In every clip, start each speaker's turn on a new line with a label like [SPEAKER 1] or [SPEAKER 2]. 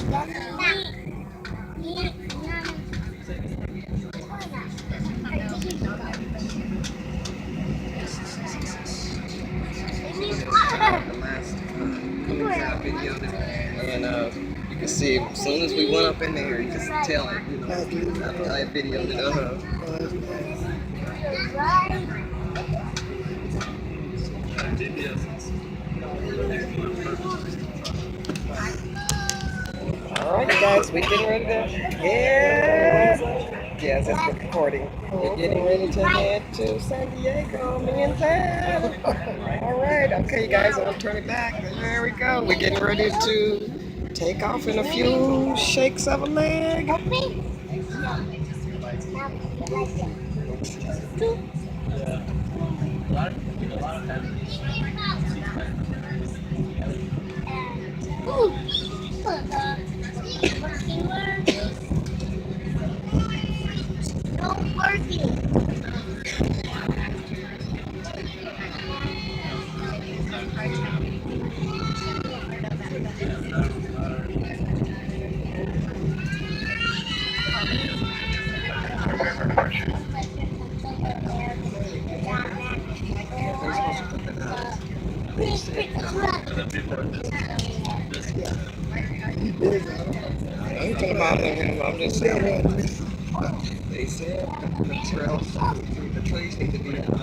[SPEAKER 1] The last video, and you can see as soon as we went up in there, you can tell it. I videoed it. All right, guys, we getting ready to. Yes, it's recording. We're getting ready to head to San Diego, me and Sam. All right, okay, you guys, I'll turn it back. There we go. We're getting ready to take off in a few shakes of a leg. Anything about him, I'm just saying. They said the trails, the trees need to be out.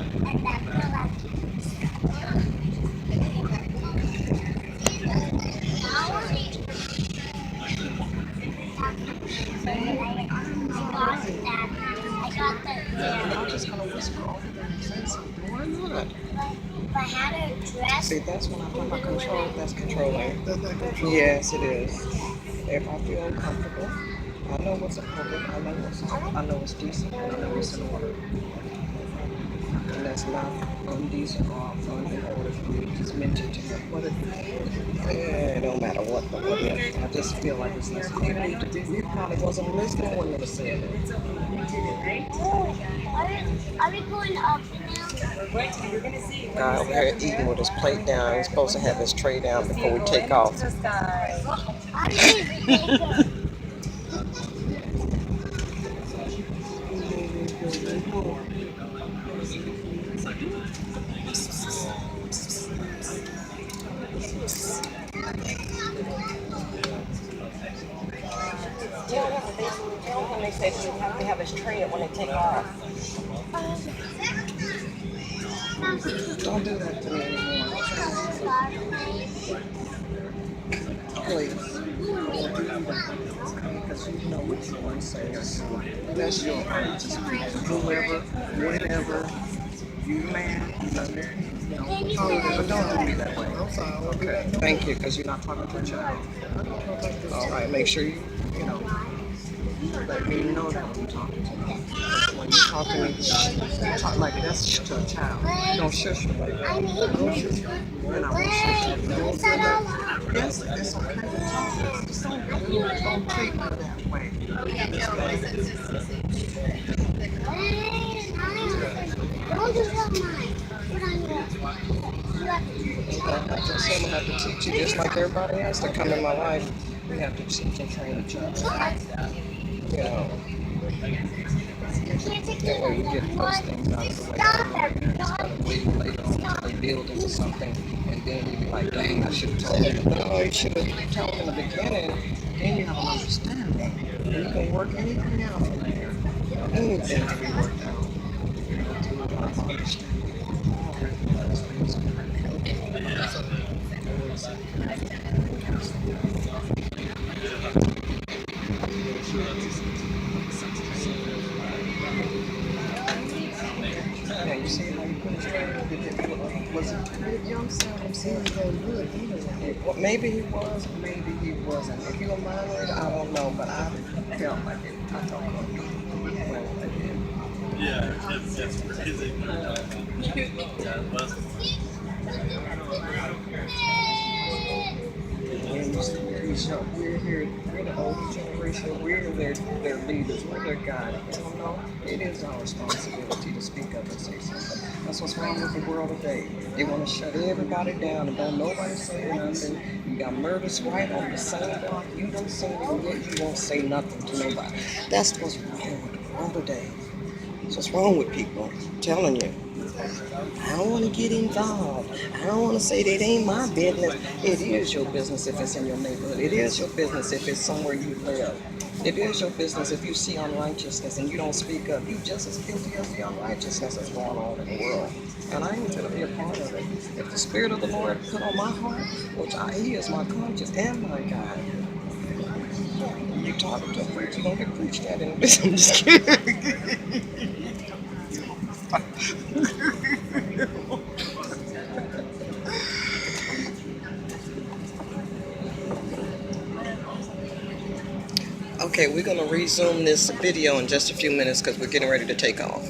[SPEAKER 1] I'm just gonna whisper over there and say something. Why not? If I had a dress. See, that's when I talk about control. That's controlling. Yes, it is. If I feel uncomfortable, I know what's appropriate. I know what's decent. And I know what's in order. And that's not indecent or unorder for me. Just mention to me what it don't matter what the what if. I just feel like it's necessary. You probably wasn't listening, I wouldn't have said it. Are we going up now? Guy over here eating with his plate down. He's supposed to have his tray down before we take off. They say you have to have his tray when they take off. Don't do that to me anymore. Please. Because you know what you want to say. That's your right. Whoever, whenever, you man, but don't do me that way. Okay. Thank you, because you're not talking to a child. All right, make sure you let me know that I'm talking to you. When you talk to me, you talk like that's to a child. Don't shush me like that. Don't shush me. And I won't shush you. Yes, it's okay to talk. Just don't treat me that way. I just have to teach you just like everybody else that come in my life. We have to teach and train each other. You know, that way you get those things out of the way. Instead of waiting later until they build into something, and then you be like, dang, I should have told you. No, you should have told in the beginning, then you have an understanding. And you can work anything out from there. Anything can be worked out. Yeah, you see how you put it straight? Was it young Sam? I'm seeing him going good anyway. Well, maybe he was, maybe he wasn't. If you were married, I don't know, but I felt like it. I felt like
[SPEAKER 2] yeah, it's crazy. Yeah, it was.
[SPEAKER 1] these young, we're here, we're the older generation, we're their leaders, we're their guides. You know, it is our responsibility to speak up and say something. That's what's wrong with the world today. They want to shut everybody down and don't nobody say nothing. You got murders right on the same block. You don't say it, and yet you won't say nothing to nobody. That's what's wrong with the world today. That's what's wrong with people. I'm telling you. I don't want to get involved. I don't want to say that it ain't my business. It is your business if it's in your neighborhood. It is your business if it's somewhere you live. It is your business if you see unrighteousness and you don't speak up. You just as guilty as the unrighteousness that's going on in the world. And I ain't going to be a part of it. If the Spirit of the Lord put on my heart, He is my conscience and my guide. You talking to a preacher, you don't get preached at in this. I'm just kidding. Okay, we're going to resume this video in just a few minutes because we're getting ready to take off.